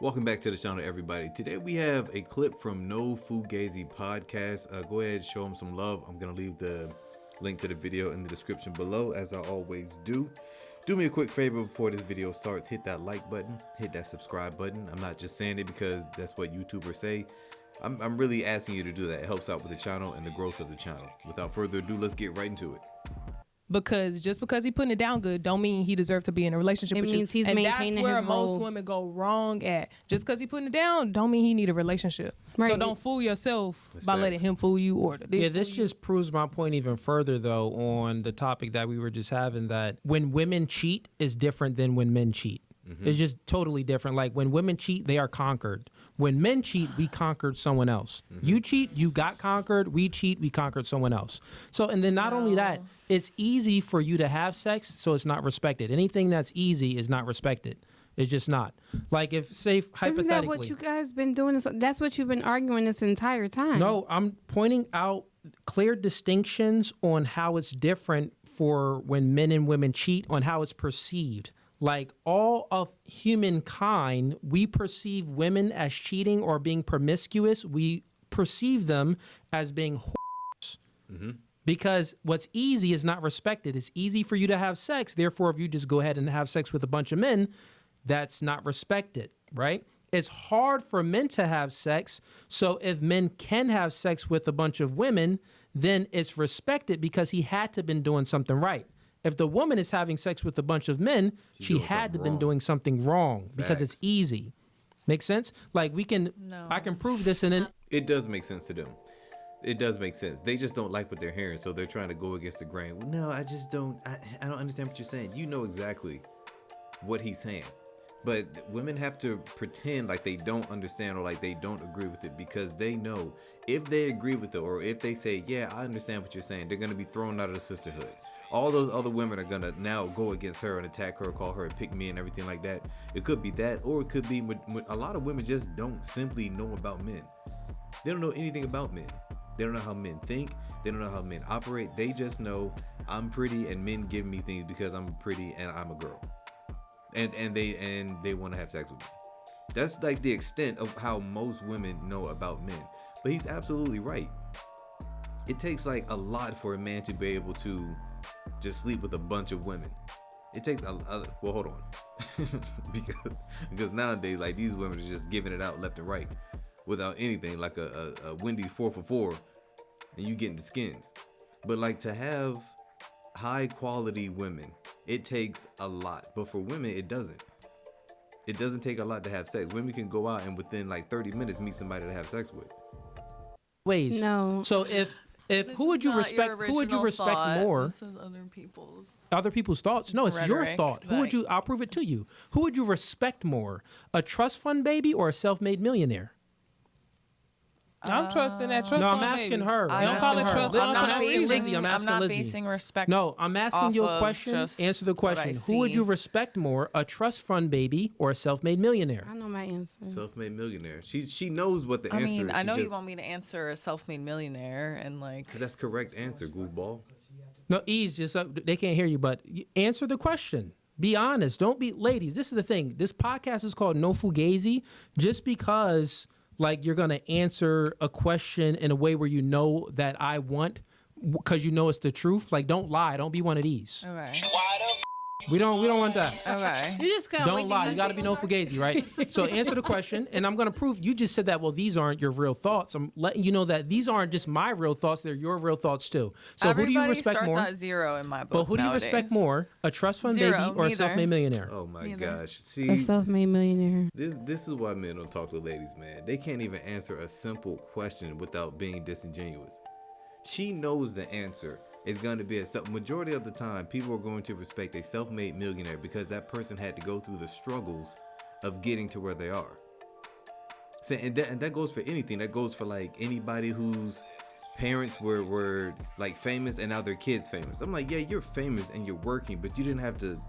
Welcome back to the channel, everybody. Today we have a clip from No Fugazi podcast. Go ahead, show them some love. I'm gonna leave the link to the video in the description below, as I always do. Do me a quick favor before this video starts. Hit that like button, hit that subscribe button. I'm not just saying it because that's what YouTubers say. I'm really asking you to do that. It helps out with the channel and the growth of the channel. Without further ado, let's get right into it. Because just because he putting it down good don't mean he deserves to be in a relationship with you. Means he's and maintaining that's where his most role. women go wrong at. Just because he putting it down don't mean he need a relationship. Right. So don't fool yourself by facts. letting him fool you or Yeah, this just proves my point even further, though, on the topic that we were just having, that when women cheat is different than when men cheat. It's just totally different. Like when women cheat, they are conquered. When men cheat, we conquered someone else. You cheat, you got conquered. We cheat, we conquered someone else. So, and then not only that, it's easy for you to have sex, so it's not respected. Anything that's easy is not respected. It's just not. Like if, say, hypothetically. Isn't that what you guys been doing? That's what you've been arguing this entire time. No, I'm pointing out clear distinctions on how it's different for when men and women cheat, on how it's perceived. Like all of humankind, we perceive women as cheating or being promiscuous. We perceive them as being whores. Because what's easy is not respected. It's easy for you to have sex. Therefore, if you just go ahead and have sex with a bunch of men, that's not respected, right? It's hard for men to have sex. So if men can have sex with a bunch of women, then it's respected because he had to been doing something right. If the woman is having sex with a bunch of men, she had to been doing something wrong because it's easy. Make sense? Like I can prove this and then. It does make sense to them. It does make sense. They just don't like what they're hearing, so they're trying to go against the grain. Well, no, I just don't. I don't understand what you're saying. You know exactly what he's saying. But women have to pretend like they don't understand or like they don't agree with it, because they know if they agree with it or if they say, yeah, I understand what you're saying, they're going to be thrown out of the sisterhood. All those other women are going to now go against her and attack her, call her a pick me and everything like that. It could be that, or it could be a lot of women just don't simply know about men. They don't know anything about men. They don't know how men think. They don't know how men operate. They just know I'm pretty and men give me things because I'm pretty and I'm a girl. And they want to have sex with me. That's like the extent of how most women know about men. But he's absolutely right. It takes like a lot for a man to be able to just sleep with a bunch of women. It takes well, hold on. because nowadays, like, these women are just giving it out left and right without anything, like a Wendy's 4 for 4, and you getting the skins. But like, to have high quality women, it takes a lot. But for women, it doesn't. It doesn't take a lot to have sex. Women can go out and within like 30 minutes meet somebody to have sex with. Ways. No. So if who would you respect? Who would you respect more? This is Other people's thoughts? No, it's your Rhetoric, thought. Who would you? I'll prove it to you. Who would you respect more? A trust fund baby or a self-made millionaire? I'm trusting that trust No, I'm fund asking baby. her. I Don't call it trust fund I'm asking baby. Lizzie. I'm asking not Lizzie. basing respect. No, I'm asking you a off of question. just Answer the what I question. Who would you see. respect more? A trust fund baby or a self-made millionaire? I know my answer. Self-made millionaire. She knows what the I answer mean, is. I know She you want me to answer a self-made millionaire and like. Cause that's correct answer, goofball. No, Ease, just they can't hear you, but answer the question. Be honest. Don't be, ladies. This is the thing. This podcast is called No Fugazi. Just because like you're gonna answer a question in a way where you know that I want, because you know it's the truth. Like, don't lie. Don't be one of these. Okay. We don't want that. Okay. You just gotta Don't lie. You got to be no fugazi, right? So answer the question, and I'm going to prove. You just said that, well, these aren't your real thoughts. I'm letting you know that these aren't just my real thoughts. They're your real thoughts, too. So Everybody who do you respect starts more? at 0 in my book. But who do you respect more? A trust fund Zero, baby or a neither. self-made millionaire? Oh my Neither. gosh. A See, self-made millionaire. this is why men don't talk to ladies, man. They can't even answer a simple question without being disingenuous. She knows the answer is going to be majority of the time, people are going to respect a self-made millionaire because that person had to go through the struggles of getting to where they are. So, and that goes for anything. That goes for like anybody whose parents were like famous and now their kids famous. I'm like, yeah, you're famous and you're working, but you didn't have to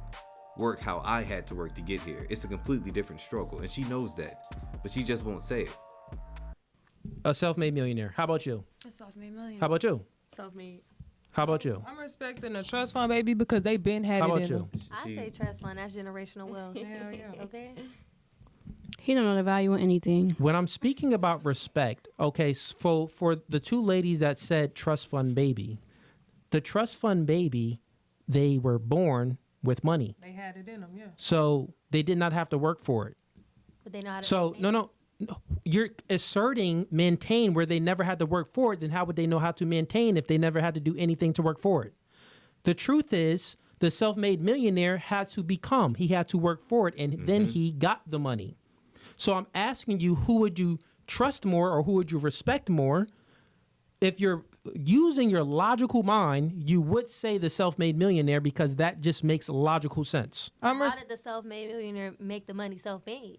work how I had to work to get here. It's a completely different struggle, and she knows that, but she just won't say it. A self-made millionaire. How about you? A self-made millionaire. How about you? Self-made. How about you? I'm respecting a trust fund baby because they been had How it about in you? them. I say trust fund. That's generational wealth. Hell yeah. Okay. He don't know the value of anything. When I'm speaking about respect, okay, for the two ladies that said trust fund baby, the trust fund baby, they were born with money. They had it in them, yeah. So they did not have to work for it. But they know how to So maintain no, you're asserting maintain where they never had to work for it. Then how would they know how to maintain if they never had to do anything to work for it? The truth is, the self-made millionaire had to become. He had to work for it, and then he got the money. So I'm asking you, who would you trust more, or who would you respect more? If you're using your logical mind, you would say the self-made millionaire because that just makes logical sense. How did the self-made millionaire make the money self-made?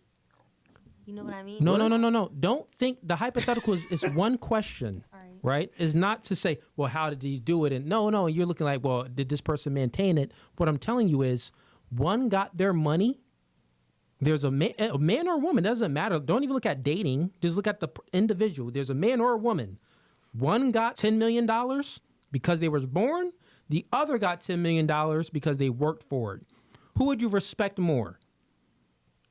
You know what I mean? No. Don't think the hypothetical is one question, right? Is not to say, well, how did he do it? And no, you're looking like, well, did this person maintain it? What I'm telling you is, one got their money. There's a man or a woman, doesn't matter. Don't even look at dating. Just look at the individual. There's a man or a woman. One got $10 million because they were born. The other got $10 million because they worked for it. Who would you respect more?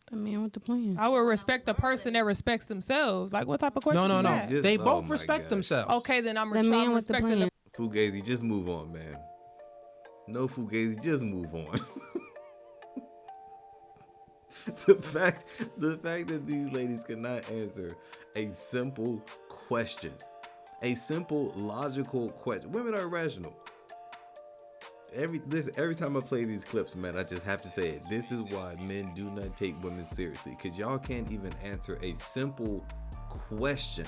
The man with the plan. I would respect the person that respects themselves. Like, what type of question No. is that? Just- They oh both my respect God. themselves. Okay, then I'm The man with the respecting plan. Fugazi, just move on, man. No Fugazi, just move on. the fact that these ladies cannot answer a simple question, a simple logical question. Women are irrational. Every time I play these clips, man, I just have to say it. This is why men do not take women seriously, because y'all can't even answer a simple question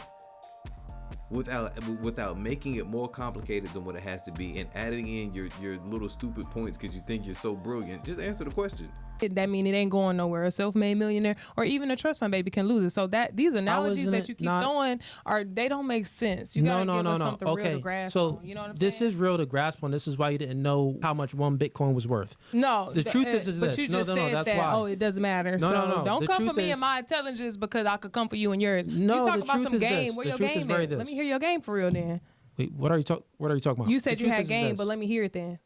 without making it more complicated than what it has to be, and adding in your little stupid points because you think you're so brilliant. Just answer the question. That mean it ain't going nowhere. A self-made millionaire or even a trust fund baby can lose it. So that these analogies wasn't that you it keep not- throwing they don't make sense. You gotta give us something real to grasp So on. You know what I'm this saying? is real to grasp on. This is why you didn't know how much one Bitcoin was worth. No, The truth is but this. you No, just no, no, said that's that. why. Oh, it doesn't matter. No, so no, no. don't The come for truth me is- and my intelligence because I could come for you and yours. No, you talk the about truth some is game. this. Where The your truth is game very at? this. Let me hear your game for real then. Wait, what are you talking about? You said The you truth had is game, this. but let me hear it then.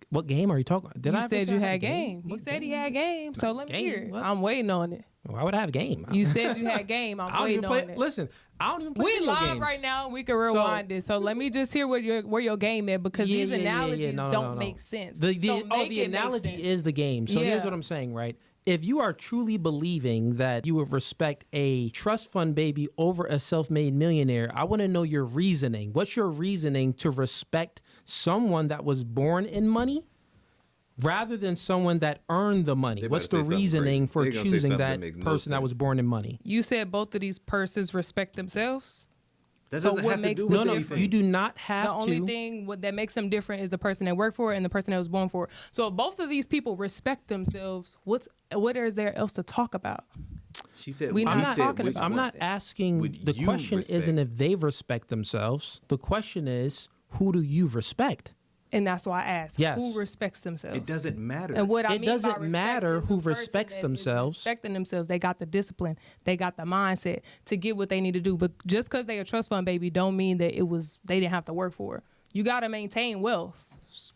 What game are you talking about? Did I You ever said say you I had game. He What said he game? had game. So let me Game? hear it. What? I'm waiting on it. Why would I have game? You said you had game. I I'm don't waiting even play. on it. Listen, I don't even play We video live games. right now. We can rewind it. So let me just hear where your game is, because these analogies don't make sense. The So make the it make analogy sense. is the game. So here's Yeah. what I'm saying, right? If you are truly believing that you would respect a trust fund baby over a self-made millionaire, I want to know your reasoning. What's your reasoning to respect someone that was born in money rather than someone that earned the money? They What's about the to say something reasoning crazy. for They gonna say choosing something that that makes no person that was sense. born in money? You said both of these persons respect themselves. That So doesn't what have to makes do them with No, anything. you do not The have only to. thing that makes them different is the person that worked for it and the person that was born for it. So if both of these people respect themselves, what is there else to talk about? She said. We he not said talking which about I'm one? not asking. would The you question respect? isn't if they respect themselves. The question is, who do you respect? And that's why I asked, Yes. who respects themselves? It doesn't matter. And what I It mean by doesn't respect matter is who the person respects that is themselves. Respecting themselves, they got the discipline, they got the mindset to get what they need to do. But just because they a trust fund baby, don't mean that they didn't have to work for it. You got to maintain wealth,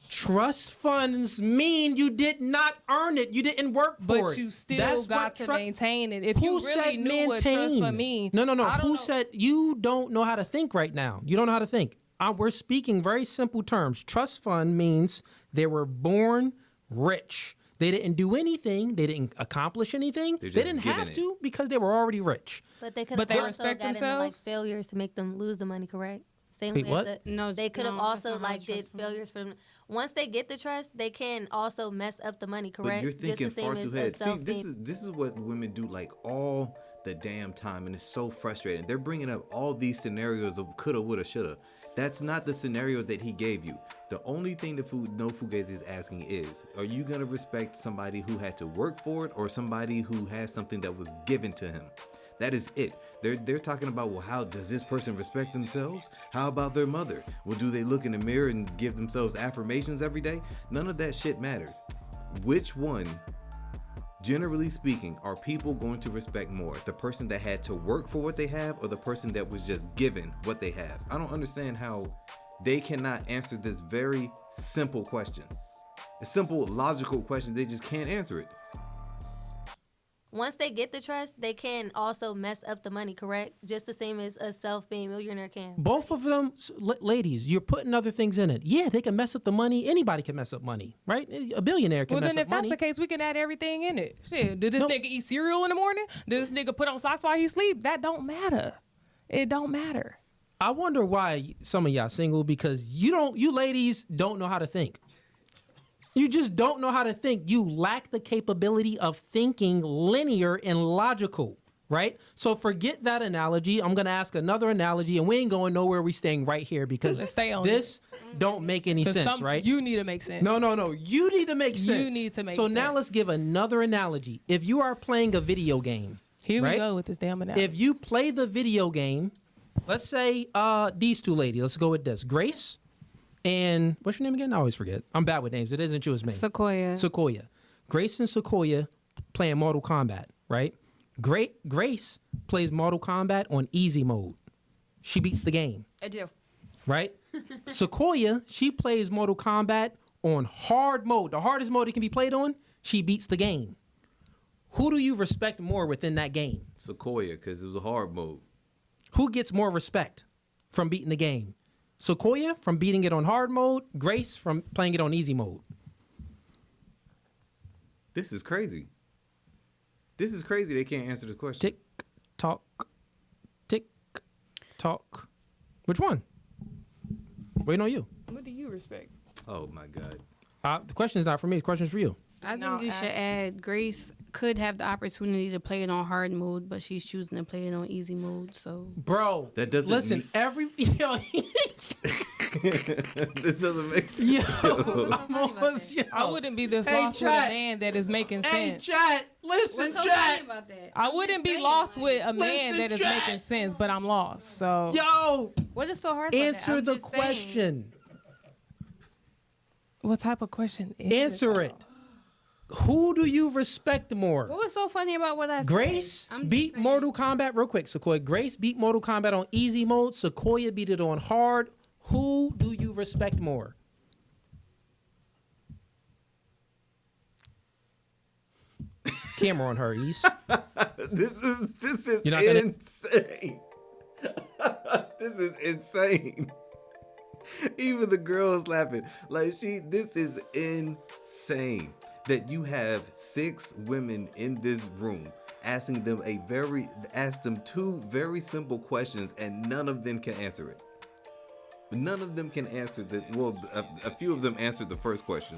Trust funds mean you did not earn it. You didn't work for it. but you still That's got what to maintain it. If Who you said really knew what trust maintain? fund mean, No. I don't Who know. said you don't know how to think right now? You don't know how to think. We're speaking very simple terms. Trust fund means they were born rich. They didn't do anything. They didn't accomplish anything. They're They just didn't given have it. to because they were already rich. But they could But have they also respect got into like themselves? failures to make them lose the money, correct? Same Wait, way what? as No, they could have no, also that's not how like did trust fund failures from once they get the trust, they can also mess up the money, But correct? you're Just thinking the same far as too a ahead. See, self-made- this is what women do like all the damn time, and it's so frustrating. They're bringing up all these scenarios of coulda, woulda, shoulda. That's not the scenario that he gave you. The only thing that No Fugazi is asking is, are you gonna respect somebody who had to work for it or somebody who has something that was given to him? That is it. They're talking about, well, how does this person respect themselves? How about their mother? Well, do they look in the mirror and give themselves affirmations every day? None of that shit matters. Which one, generally speaking, are people going to respect more? The person that had to work for what they have or the person that was just given what they have? I don't understand how they cannot answer this very simple question. A simple, logical question. They just can't answer it. once they get the trust, they can also mess up the money, correct? Just the same as a self-made millionaire can. Both of them, ladies, you're putting other things in it. Yeah, they can mess up the money. Anybody can mess up money, right? A billionaire can Well, mess then up if that's money. the case, we can add everything in it. Shit, did this No. nigga eat cereal in the morning? Did this nigga put on socks while he sleep? That don't matter. It don't matter. I wonder why some of y'all single, because you ladies don't know how to think. You just don't know how to think. You lack the capability of thinking linear and logical, right? So forget that analogy. I'm going to ask another analogy, and we ain't going nowhere. We staying right here because Let's stay on this don't make any 'Cause sense, right? You need to make sense. No. You need to make sense. You need to make So now sense. let's give another analogy. If you are playing a video game, Here we right? go with this damn analogy. If you play the video game, let's say these two ladies, let's go with this. Grace and what's your name again? I always forget. I'm bad with names. It isn't you, it's me. Sequoia. Grace and Sequoia playing Mortal Kombat, right? Grace plays Mortal Kombat on easy mode. She beats the game, I do. right? Sequoia, she plays Mortal Kombat on hard mode, the hardest mode it can be played on. She beats the game. Who do you respect more within that game? Sequoia, because it was a hard mode. Who gets more respect from beating the game? Sequoia from beating it on hard mode, Grace from playing it on easy mode. This is crazy. This is crazy. They can't answer this question. Tick, tock, tick, tock. Which one? Waiting on you. what do you respect? Oh my God. The question is not for me. The question is for you. I No, think you should add Grace could have the opportunity to play it on hard mode, but she's choosing to play it on easy mode. So Bro, That doesn't listen. mean- Every This doesn't make. yo, about almost, yo. I wouldn't be this Hey, lost with a chat. man that is making Hey, sense. chat. Listen, chat. about that? I wouldn't be lost with a man Listen, that is chat. making sense, but I'm lost. So Yo, What is so hard about that? answer I'm the just saying. question. what type of question is Answer it. Who do you respect more? What was so funny about what I said? Grace I'm just beat saying. Mortal Kombat real quick. Sequoia. Grace beat Mortal Kombat on easy mode. Sequoia beat it on hard. Who do you respect more? Camera on her, East. This is You're not gonna- insane. This is insane. Even the girls laughing. This is insane that you have 6 women in this room asking them two very simple questions and none of them can answer it. None of them can answer that. Well, a few of them answered the first question,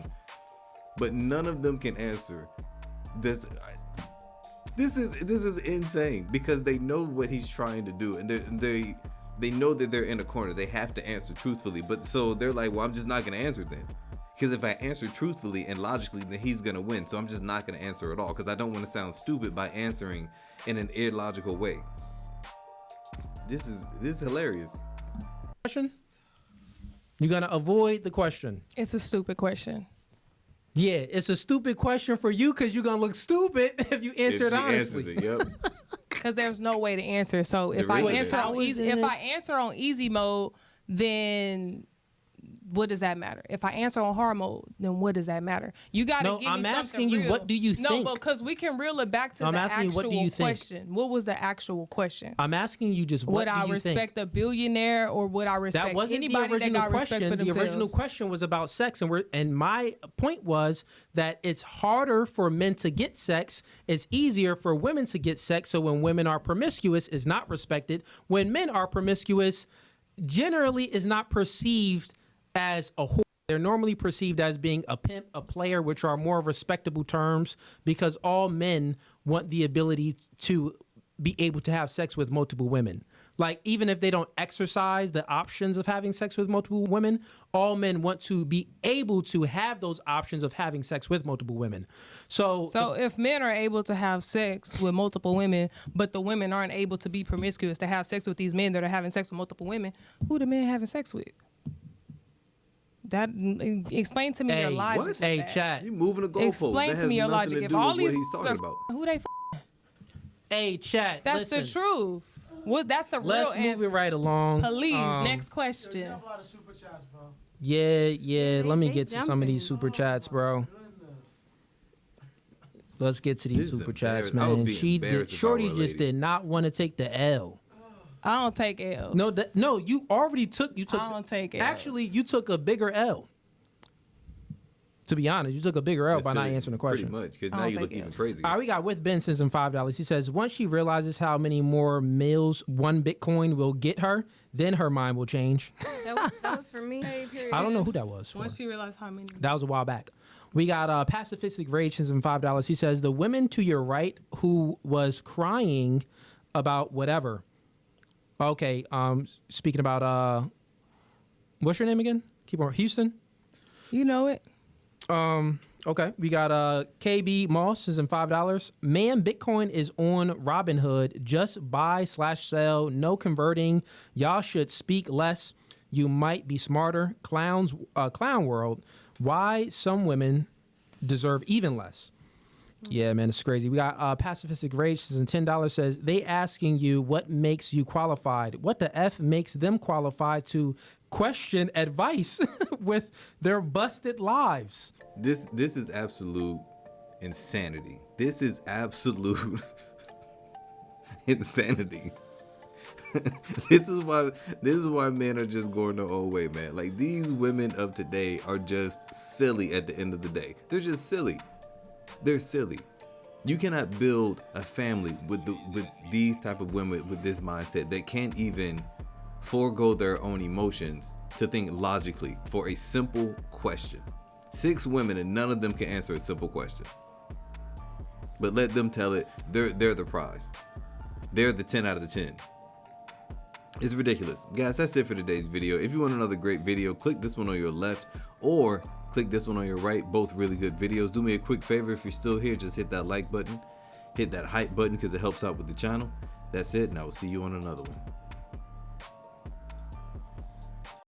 but none of them can answer this. This is insane because they know what he's trying to do, and they know that they're in a corner. They have to answer truthfully, but so they're like, well, I'm just not gonna answer then, because if I answer truthfully and logically, then he's gonna win. So I'm just not gonna answer at all because I don't want to sound stupid by answering in an illogical way. This is hilarious. Question? You're gonna avoid the question. It's a stupid question. Yeah, it's a stupid question for you because you're gonna look stupid if you answer it If she honestly. answers it, yep. Because there's no way to answer. So if There I isn't. answer I on was easy, in if it. I answer on easy mode, then what does that matter? If I answer on hard mode, then what does that matter? You got to No, give me I'm something asking you, real. what do you No, think? because we can reel it back to I'm the asking you, actual what do you think? question. What was the actual question? I'm asking you just what Would do I you respect think? a billionaire or would I respect That wasn't anybody the original that got respect question. for The themselves? original question was about sex, and my point was that it's harder for men to get sex. It's easier for women to get sex. So when women are promiscuous, is not respected. When men are promiscuous, generally is not perceived as a whore. They're normally perceived as being a pimp, a player, which are more respectable terms because all men want the ability to be able to have sex with multiple women. Like, even if they don't exercise the options of having sex with multiple women, all men want to be able to have those options of having sex with multiple women. So if men are able to have sex with multiple women, but the women aren't able to be promiscuous to have sex with these men that are having sex with multiple women, who the men having sex with? That explain to me your Hey, logic. what? with hey, that. chat. You moving the goalpost. Explain That to has me your nothing logic. to If do all with these what he's talking about. who they Hey, chat. that's listen, the truth. What that's the Let's real move answer. it right along. Please, Um, next question. Yeah. Let me they get to some of these jumping. super chats, bro. Let's get to these This is super chats, embarrassing. I would man. be embarrassed if I Shorty were a just lady. did not want to take the L. I don't take L. No, you already took. You took. I don't take Ls. Actually, you took a bigger L. To be honest, you took a bigger L That's by not pretty- answering the question. Pretty much, because I now don't you look take even it. crazier. All right, we got with Ben sends him $5. He says once she realizes how many more meals one Bitcoin will get her, then her mind will change. That was for me. I don't know who that was. For. Once she realized how many. That was a while back. We got Pacifistic Rage sends him $5. He says the women to your right who was crying about whatever. Okay, speaking about what's your name again? Keep on Houston. You know it. Okay, we got KB Moss sends him $5. Man, Bitcoin is on Robinhood. Just buy/sell. No converting. Y'all should speak less. You might be smarter. Clown world. Why some women deserve even less. Yeah, man, it's crazy. We got Pacifistic Rage says $10 says they asking you what makes you qualified. What the F makes them qualified to question advice with their busted lives? This is absolute insanity. This is absolute insanity. This is why men are just going their own way, man. Like, these women of today are just silly at the end of the day. They're just silly. They're silly. You cannot build a family with these type of women with this mindset that can't even forego their own emotions to think logically for a simple question. 6 women and none of them can answer a simple question. But let them tell it. They're the prize. They're the 10 out of the 10. It's ridiculous. Guys, that's it for today's video. If you want another great video, click this one on your left or click this one on your right. Both really good videos. Do me a quick favor. If you're still here, just hit that like button. Hit that hype button because it helps out with the channel. That's it, and I will see you on another one.